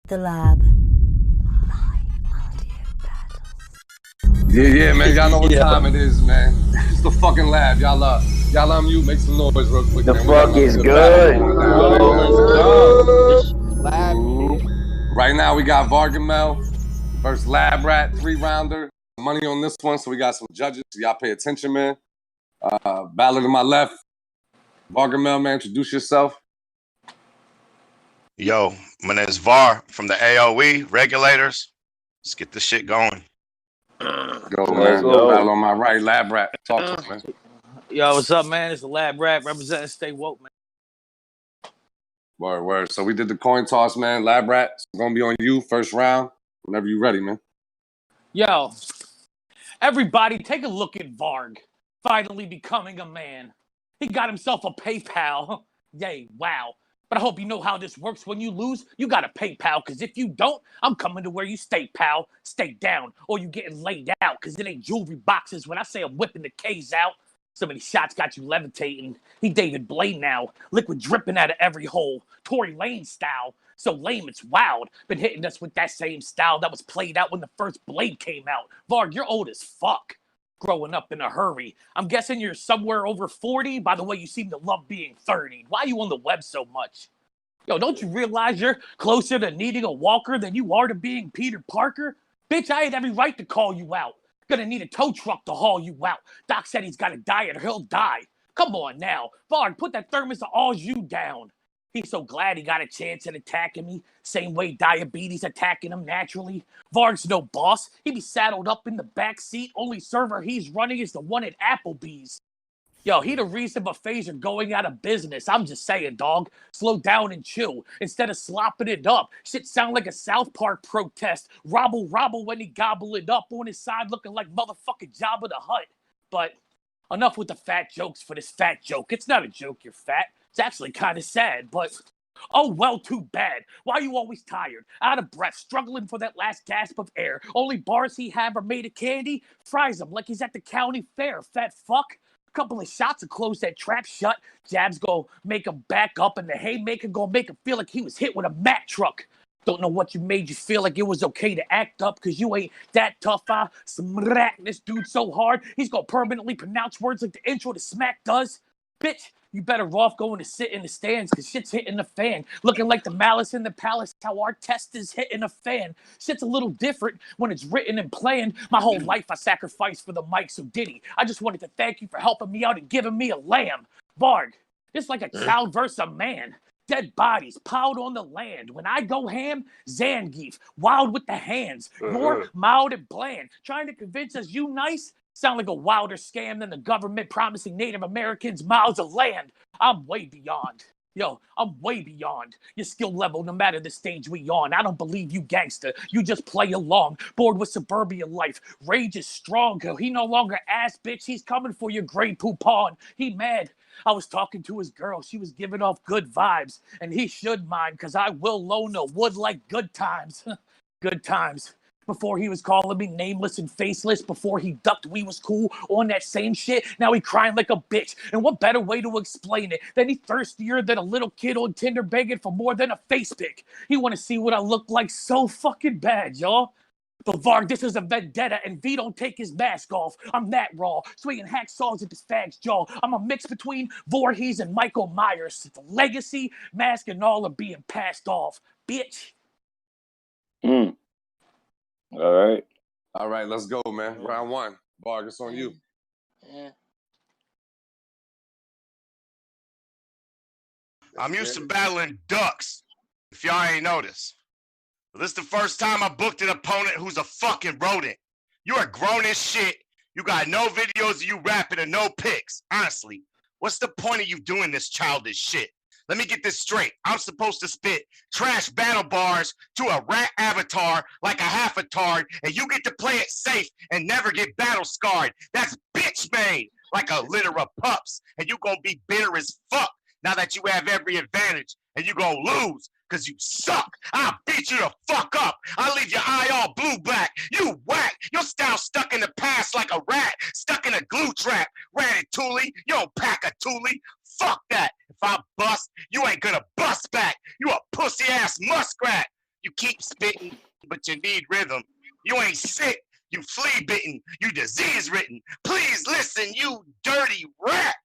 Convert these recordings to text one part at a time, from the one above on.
The Lab. Yeah, man. Y'all know what Yeah. time it is, man. It's the fucking lab. Y'all unmute, make some noise real quick. The Man. We got fuck another is good good? battle going down Yo, right let's now. go. It's Lab Ooh. here. Right now, we got VARGAMEL versus LABRAT, 3-rounder. Money on this one, so we got some judges. So y'all pay attention, man. Ballot to my left. VARGAMEL, man, introduce yourself. Yo, my name is VAR from the AOE regulators. Let's get this shit going. Go, Let's man. go. Battle on my right, LABRAT. Talk to us, man. Yo, what's up, man? It's the LABRAT representing Stay Woke, man. Word. So we did the coin toss, man. LABRAT, it's going to be on you, first round. Whenever you're ready, man. Yo, everybody take a look at Varg, finally becoming a man. He got himself a PayPal. Yay, wow. But I hope you know how this works. When you lose, you got a PayPal, because if you don't, I'm coming to where you stay, pal. Stay down, or you getting laid out, because it ain't jewelry boxes when I say I'm whipping the K's out. So many shots got you levitating. He David Blaine now. Liquid dripping out of every hole. Tory Lane style. So lame, it's wild. Been hitting us with that same style that was played out when the first Blade came out. Varg, you're old as fuck. Growing up in a hurry. I'm guessing you're somewhere over 40. By the way, you seem to love being 30. Why are you on the web so much? Yo, don't you realize you're closer to needing a walker than you are to being Peter Parker? Bitch, I had every right to call you out. Gonna need a tow truck to haul you out. Doc said he's gotta diet or he'll die. Come on now. Varg, put that thermos of all you down. He's so glad he got a chance at attacking me. Same way diabetes attacking him naturally. Varg's no boss. He be saddled up in the back seat. Only server he's running is the one at Applebee's. Yo, he the reason buffets are going out of business. I'm just saying, dog. Slow down and chill. Instead of slopping it up. Shit sound like a South Park protest. Robble when he gobble it up on his side looking like motherfucking Jabba the Hutt. But enough with the fat jokes for this fat joke. It's not a joke, you're fat. It's actually kind of sad, but oh well, too bad. Why are you always tired, out of breath, struggling for that last gasp of air? Only bars he have are made of candy? Fries him like he's at the county fair, fat fuck. Couple of shots to close that trap shut. Jabs go make him back up, and the haymaker go make him feel like he was hit with a Mack truck. Don't know what you made you feel like it was okay to act up, cause you ain't that tough. I smack this dude so hard, he's gonna permanently pronounce words like the intro to Smack does. Bitch, you better off going to sit in the stands, cause shit's hitting the fan. Looking like the malice in the palace, how our test is hitting a fan. Shit's a little different when it's written and planned. My whole life I sacrificed for the mic, so Diddy, I just wanted to thank you for helping me out and giving me a lamb. Varg, it's like a child versus a man. Dead bodies piled on the land. When I go ham, Zangief, wild with the hands. You're mild and bland. Trying to convince us you nice? Sound like a wilder scam than the government promising Native Americans miles of land. I'm way beyond. Yo, I'm way beyond your skill level, no matter the stage we on. I don't believe you gangster. You just play along. Bored with suburban life. Rage is strong. He no longer ass bitch. He's coming for your Grey Poupon. He mad. I was talking to his girl. She was giving off good vibes. And he should mind, because I will loan a wood like good times. Good times. Before he was calling me nameless and faceless, before he ducked we was cool on that same shit, now he crying like a bitch. And what better way to explain it than he thirstier than a little kid on Tinder begging for more than a face pic. He want to see what I look like so fucking bad, y'all. But Varg, this is a vendetta, and V don't take his mask off. I'm that raw, swinging hacksaws at this fag's jaw. I'm a mix between Voorhees and Michael Myers. The legacy, mask, and all are being passed off. Bitch. All right, let's go, man. Round one. Varg, it's on you. I'm used to battling ducks, if y'all ain't noticed. But this is the first time I booked an opponent who's a fucking rodent. You are grown as shit. You got no videos of you rapping and no pics. Honestly, what's the point of you doing this childish shit? Let me get this straight. I'm supposed to spit trash battle bars to a rat avatar like a half a tard, and you get to play it safe and never get battle scarred. That's bitch made, like a litter of pups, and you gonna be bitter as fuck now that you have every advantage, and you gonna lose because you suck. I'll beat you the fuck up. I'll leave your eye all blue-black. You whack. Your style stuck in the past like a rat stuck in a glue trap. Ratatouille, you don't pack a toolie. Fuck that. If I bust, you ain't gonna bust back. You a pussy-ass muskrat. You keep spitting, but you need rhythm. You ain't sick. You flea bitten. You disease ridden. Please listen, you dirty rat.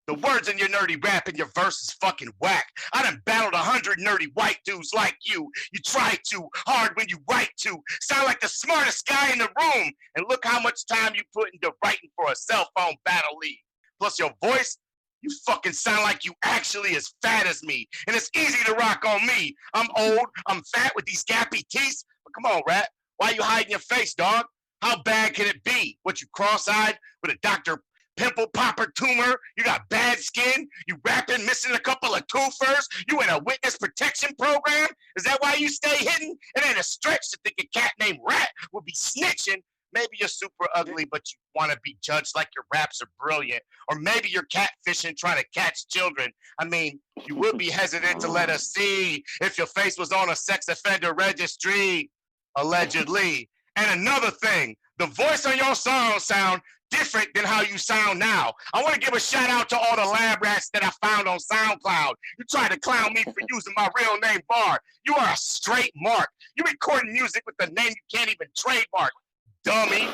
The words in your nerdy rap and your verse is fucking whack. I done battled 100 nerdy white dudes like you. You try too hard when you write to. Sound like the smartest guy in the room. And look how much time you put into writing for a cell phone battle league. Plus your voice, you fucking sound like you actually as fat as me. And it's easy to rock on me. I'm old, I'm fat with these gappy teeth. But come on, rat. Why you hiding your face, dog? How bad can it be? What, you cross-eyed with a Dr. Pimple popper tumor? You got bad skin? You rapping, missing a couple of two-furs? You in a witness protection program? Is that why you stay hidden? It ain't a stretch to think a cat named Rat would be snitching. Maybe you're super ugly, but you want to be judged like your raps are brilliant. Or maybe you're catfishing, trying to catch children. I mean, you would be hesitant to let us see if your face was on a sex offender registry, allegedly. And another thing, the voice on your song sound different than how you sound now. I want to give a shout out to all the lab rats that I found on SoundCloud. You tried to clown me for using my real name, Var. You are a straight mark. You recording music with the name you can't even trademark, dummy.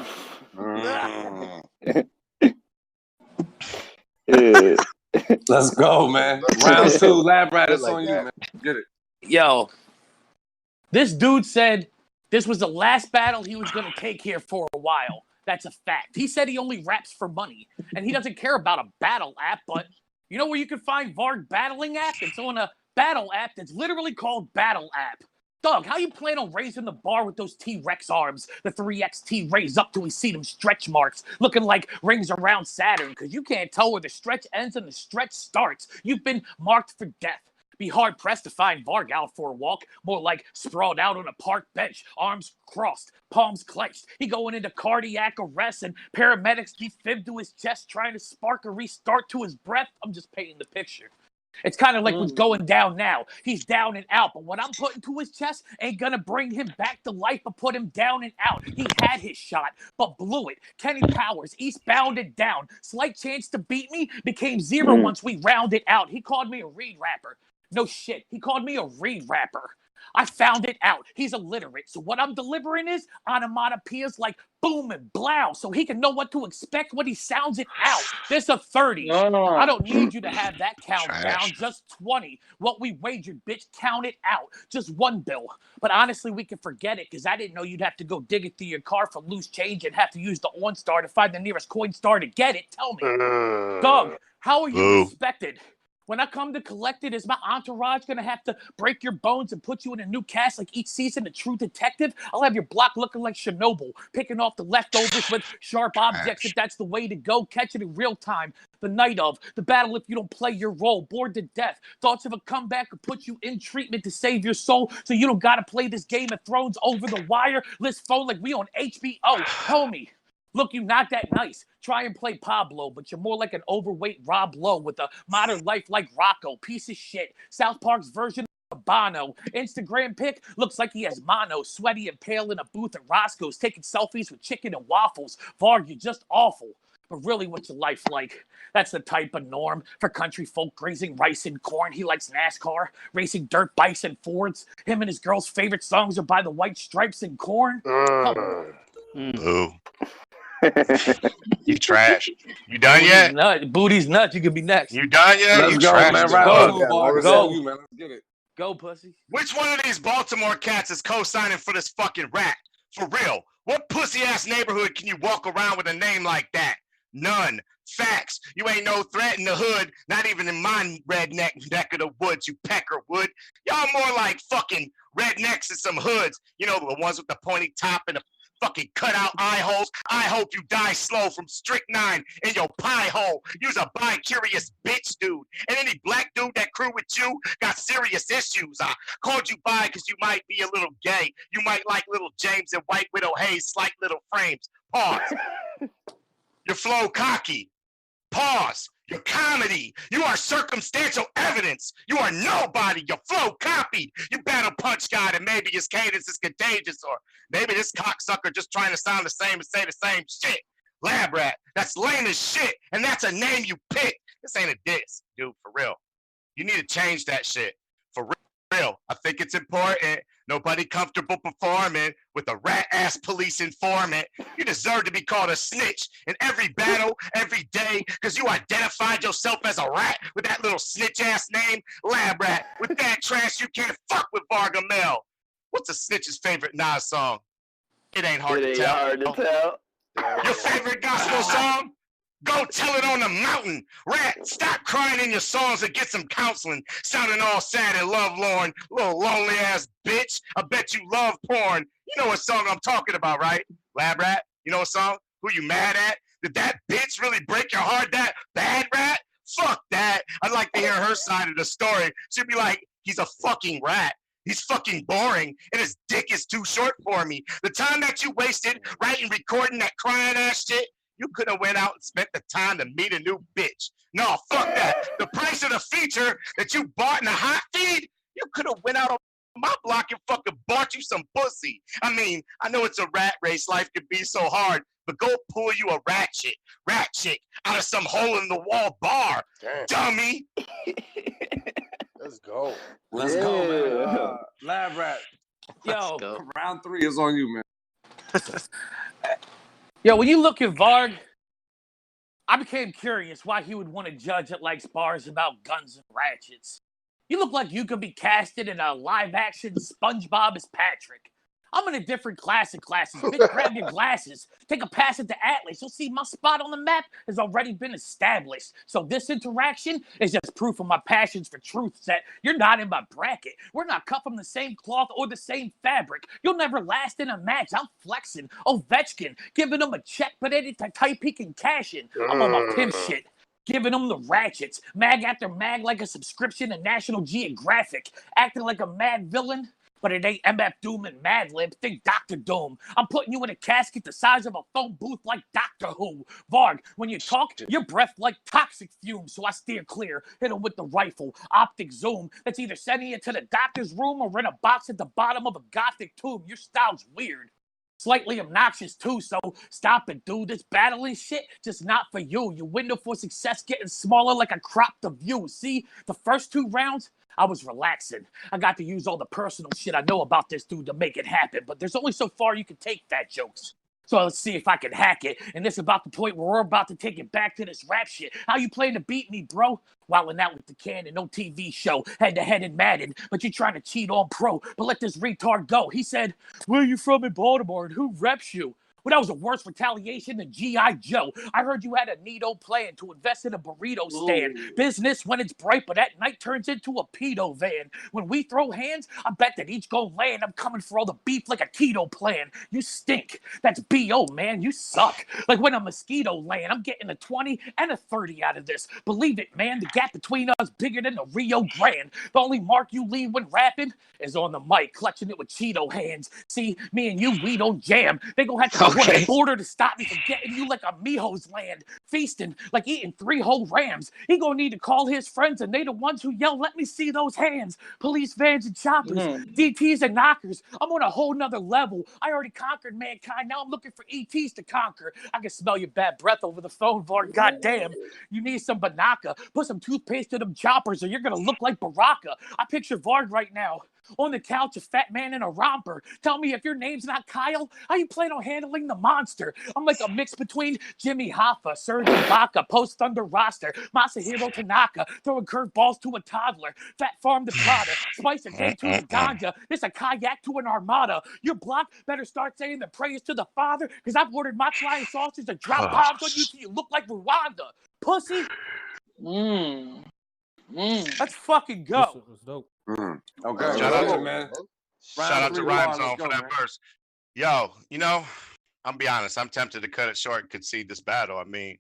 Let's go, man. Round 2, Lab Rat, it's on you, man. Get it. Yo, this dude said this was the last battle he was going to take here for a while. That's a fact. He said he only raps for money, and he doesn't care about a battle app, but you know where you can find Varg battling app? It's on a battle app that's literally called Battle App. Dog, how you plan on raising the bar with those T-Rex arms? The 3XT raise up till we see them stretch marks, looking like rings around Saturn, because you can't tell where the stretch ends and the stretch starts. You've been marked for death. Be hard-pressed to find Varg out for a walk, more like sprawled out on a park bench, arms crossed, palms clenched. He going into cardiac arrest and paramedics defib to his chest, trying to spark a restart to his breath. I'm just painting the picture. It's kind of like what's going down now. He's down and out, but what I'm putting to his chest ain't gonna bring him back to life or put him down and out. He had his shot, but blew it. Kenny Powers, eastbound and down. Slight chance to beat me, became zero once we rounded out. He called me a reed rapper. No shit, he called me a reed rapper. I found it out. He's illiterate, so what I'm delivering is onomatopoeias like boom and blow, so he can know what to expect when he sounds it out. This a 30. I don't need you to have that count down, just 20. What we wagered, bitch, count it out. Just one bill. But honestly, we can forget it, because I didn't know you'd have to go digging through your car for loose change and have to use the OnStar to find the nearest coin star to get it. Tell me, Doug, how are you respected? When I come to collect it, is my entourage going to have to break your bones and put you in a new cast like each season of True Detective? I'll have your block looking like Chernobyl, picking off the leftovers with sharp objects if that's the way to go. Catch it in real time. The night of, the battle if you don't play your role. Bored to death. Thoughts of a comeback could put you in treatment to save your soul, so you don't got to play this Game of Thrones over the wire. List phone like we on HBO. Homie. Look, you're not that nice. Try and play Pablo, but you're more like an overweight Rob Lowe with a modern life like Rocco. Piece of shit. South Park's version of Bono. Instagram pic looks like he has mono. Sweaty and pale in a booth at Roscoe's, taking selfies with chicken and waffles. Varg, you're just awful. But really, what's your life like? That's the type of norm for country folk grazing rice and corn. He likes NASCAR, racing dirt bikes and Fords. Him and his girl's favorite songs are by the White Stripes and Corn. Boo. You trash. You done yet? Booty's nuts. You could be next. You done yet? Let's you go, trash. man. Go. You, man. Let's get it. Go, pussy. Which one of these Baltimore cats is co-signing for this fucking rat? For real. What pussy-ass neighborhood can you walk around with a name like that? None. Facts. You ain't no threat in the hood, not even in my redneck neck of the woods, you peckerwood. Y'all more like fucking rednecks in some hoods. You know, the ones with the pointy top and the fucking cutout eye holes. I hope you die slow from strychnine in your pie hole. You's a bi-curious bitch dude. And any black dude that crew with you got serious issues. I called you bi because you might be a little gay. You might like little James and White Widow Hayes, slight little frames. Pause. Your flow cocky. Pause. Your comedy. You are circumstantial evidence. You are nobody. Your flow copied. You battle punch God, and maybe his cadence is contagious, or maybe this cocksucker just trying to sound the same and say the same shit. LABRAT. That's lame as shit, and that's a name you pick. This ain't a diss, dude, for real. You need to change that shit. For real. I think it's important Nobody comfortable performing with a rat-ass police informant. You deserve to be called a snitch in every battle, every day, because you identified yourself as a rat with that little snitch-ass name, LABRAT. With that trash, you can't fuck with VARGAMEL. What's a snitch's favorite Nas song? It ain't hard to tell. Hard to tell. Your favorite gospel song? Go tell it on the mountain. Rat, stop crying in your songs and get some counseling. Sounding all sad and lovelorn. Little lonely ass bitch. I bet you love porn. You know what song I'm talking about, right? LABRAT? You know what song? Who you mad at? Did that bitch really break your heart that bad, rat? Fuck that. I'd like to hear her side of the story. She'd be like, he's a fucking rat. He's fucking boring, and his dick is too short for me. The time that you wasted writing, recording that crying ass shit, you could have went out and spent the time to meet a new bitch. No, fuck that. The price of the feature that you bought in the hot feed, you could have went out on my block and fucking bought you some pussy. I mean, I know it's a rat race. Life can be so hard, but go pull you a rat chick out of some hole in the wall bar. Damn. Dummy. Let's go. Let's go, man. LABRAT. Yo, round 3 is on you, man. Yo, when you look at Varg, I became curious why he would want to judge that likes bars about guns and ratchets. You look like you could be casted in a live-action SpongeBob as Patrick. I'm in a different class of classes. Bitch, grab your glasses. Take a pass at the Atlas. You'll see my spot on the map has already been established. So this interaction is just proof of my passions for truth that you're not in my bracket. We're not cut from the same cloth or the same fabric. You'll never last in a match. I'm flexing. Ovechkin, giving him a check, but any type he can cash in. I'm on my pimp shit. Giving them the ratchets. Mag after mag like a subscription to National Geographic. Acting like a mad villain. But it ain't MF Doom and Madlib. Think Dr. Doom. I'm putting you in a casket the size of a phone booth like Doctor Who. Varg, when you talk, your breath like toxic fumes, so I steer clear. Hit him with the rifle, optic zoom. That's either sending you to the doctor's room or in a box at the bottom of a gothic tomb. Your style's weird. Slightly obnoxious too, so stop it, dude. This battling shit, just not for you. Your window for success getting smaller like a crop to view. See, the first 2 rounds, I was relaxing. I got to use all the personal shit I know about this dude to make it happen, but there's only so far you can take fat jokes. So let's see if I can hack it. And this is about the point where we're about to take it back to this rap shit. How you playing to beat me, bro? Wilding out with the cannon, no TV show, head-to-head in Madden, but you trying to cheat on pro. But let this retard go. He said, where you from in Baltimore and who reps you? Well, that was a worse retaliation than G.I. Joe. I heard you had a neato plan to invest in a burrito stand. Ooh. Business when it's bright, but at night turns into a pedo van. When we throw hands, I bet that each go land. I'm coming for all the beef like a keto plan. You stink. That's B.O., man. You suck. Like when a mosquito land, I'm getting a 20 and a 30 out of this. Believe it, man. The gap between us bigger than the Rio Grande. The only mark you leave when rapping is on the mic, clutching it with Cheeto hands. See, me and you, we don't jam. They gonna have to go on the border to stop me from getting you like a Mijo's land. Feasting like eating 3 whole rams. He gonna need to call his friends and they the ones who yell, let me see those hands. Police vans and choppers, DTs and knockers. I'm on a whole nother level. I already conquered mankind. Now I'm looking for ETs to conquer. I can smell your bad breath over the phone, Varg. Goddamn. You need some Banaka. Put some toothpaste in them choppers or you're gonna look like Baraka. I picture Varg right now. On the couch, a fat man in a romper. Tell me if your name's not Kyle, how you plan on handling the monster? I'm like a mix between Jimmy Hoffa, Serge Ibaka, post-Thunder roster, Masahiro Tanaka, throwing curveballs to a toddler, Fat Farm to Prada, Spice a day to the ganja, this a kayak to an armada. Your block better start saying the praise to the Father, because I've ordered my flying saucers to drop bombs on you till you look like Rwanda. Pussy. Let's fucking go. That's dope. Okay, shout out to man. Shout out to Rhyme Zone for that verse. Yo, you know, I'll be honest. I'm tempted to cut it short and concede this battle. I mean,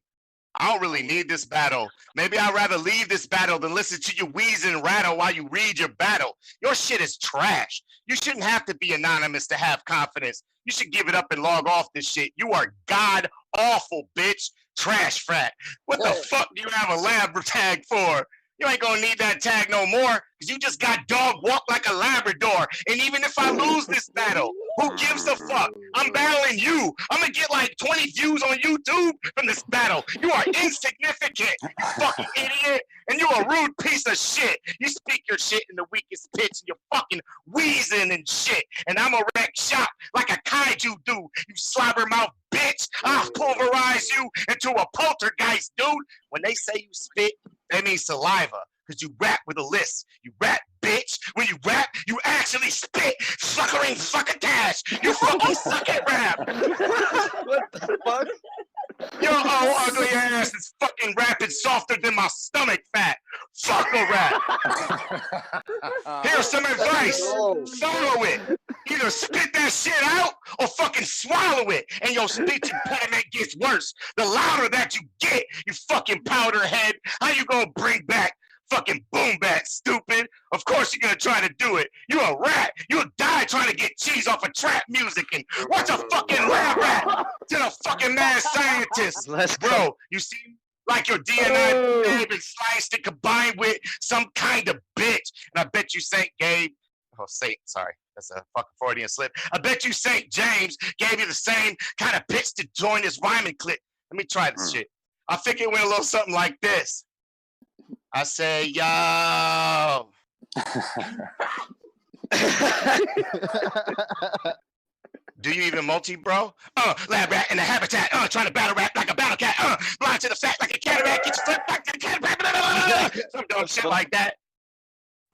I don't really need this battle. Maybe I'd rather leave this battle than listen to you wheeze and rattle while you read your battle. Your shit is trash. You shouldn't have to be anonymous to have confidence. You should give it up and log off this shit. You are god awful, bitch. Trash frat. What the fuck do you have a lab tag for? You ain't gonna need that tag no more, because you just got dog walk like a Labrador. And even if I lose this battle, Who gives a fuck? I'm battling you. I'm gonna get like 20 views on YouTube from this battle. You are insignificant, you fucking idiot. And you a rude piece of shit. You speak your shit in the weakest pitch and you're fucking wheezing and shit. And I'm a wreck shop like a kaiju do. You slobbermouth bitch. I'll pulverize you into a poltergeist, dude. When they say you spit, they mean saliva. Because you rap with a list. You rap, bitch. When you rap, you actually spit. Fuckering fucking-tash. You fucking suck at rap. What the fuck? Your old ugly ass is fucking rapping softer than my stomach fat. Fuck a rap. Here's some advice. Follow it. Either spit that shit out or fucking swallow it. And your speech impediment gets worse. The louder that you get, you fucking powder head. How you gonna bring back fucking boom bat, stupid? Of course you're gonna try to do it. You a rat. You'll die trying to get cheese off of trap music. And what's a fucking lab rat to the fucking mad scientist? Bro, you seem like your DNA may have been sliced and combined with some kind of bitch. And I bet you Saint sorry. That's a fucking Freudian slip. I bet you St. James gave you the same kind of pitch to join this rhyming clip. Let me try this shit. I think it went a little something like this. I say, yo. Do you even multi, bro? Lab rat in the habitat. Trying to battle rap like a battle cat. Blind to the fact like a cataract. Get your foot back to the cataract. Some dumb shit like that.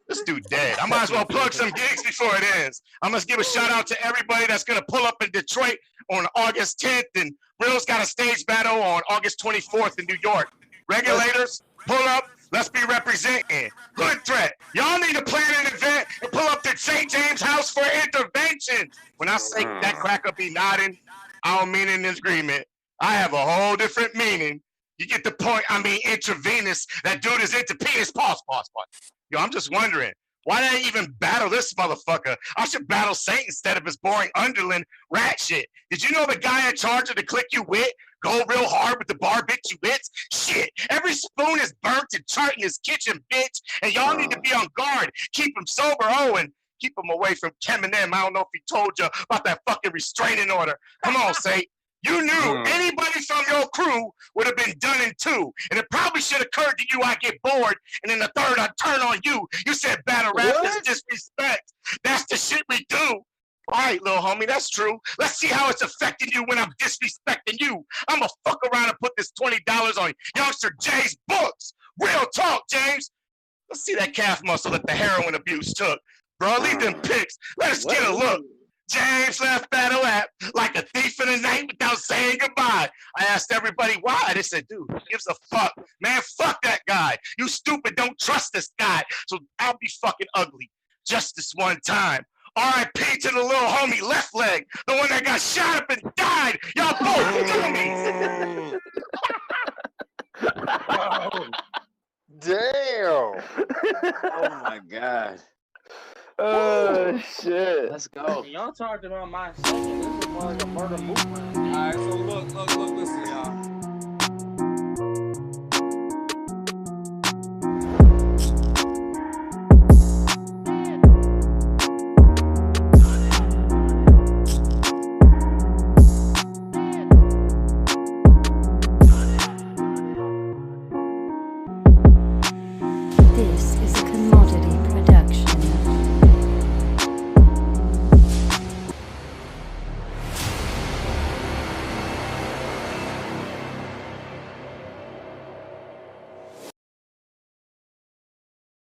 This dude dead. I might as well plug some gigs before it ends. I must give a shout out to everybody that's gonna pull up in Detroit on August 10th, and Real's got a stage battle on August 24th in New York. Regulators, pull up. Let's be representing. Hood threat. Y'all need to plan an event and pull up to St. James House for intervention. When I say that cracker be nodding, I don't mean in agreement. I have a whole different meaning. You get the point. I mean intravenous. That dude is into penis. Pause. Yo, I'm just wondering, why did I even battle this motherfucker? I should battle Saint instead of his boring underling rat shit. Did you know the guy in charge of the click you with go real hard with the bar bitch you hits? Shit, every spoon is burnt and charred in his kitchen, bitch. And y'all need to be on guard. Keep him sober, and keep him away from Eminem. I don't know if he told you about that fucking restraining order. Come on, Saint. You knew anybody from your crew would have been done in two. And it probably should have occurred to you I get bored, and then the third I turn on you. You said battle rap is disrespect. That's the shit we do. All right, little homie, that's true. Let's see how it's affecting you when I'm disrespecting you. I'm going to fuck around and put this $20 on Youngster Jay's books. Real talk, James. Let's see that calf muscle that the heroin abuse took. Bro, leave them pics. Let us get a look. James left battle app like a thief in the night without saying goodbye. I asked everybody why. They said, dude, who gives a fuck? Man, fuck that guy. You stupid, don't trust this guy. So I'll be fucking ugly just this one time. R.I.P. to the little homie left leg, the one that got shot up and died. Y'all both dummies. Damn. Oh my god. Oh shit. Let's go. Y'all talked about my second. This is more like a murder movement. All right, so look, listen, y'all.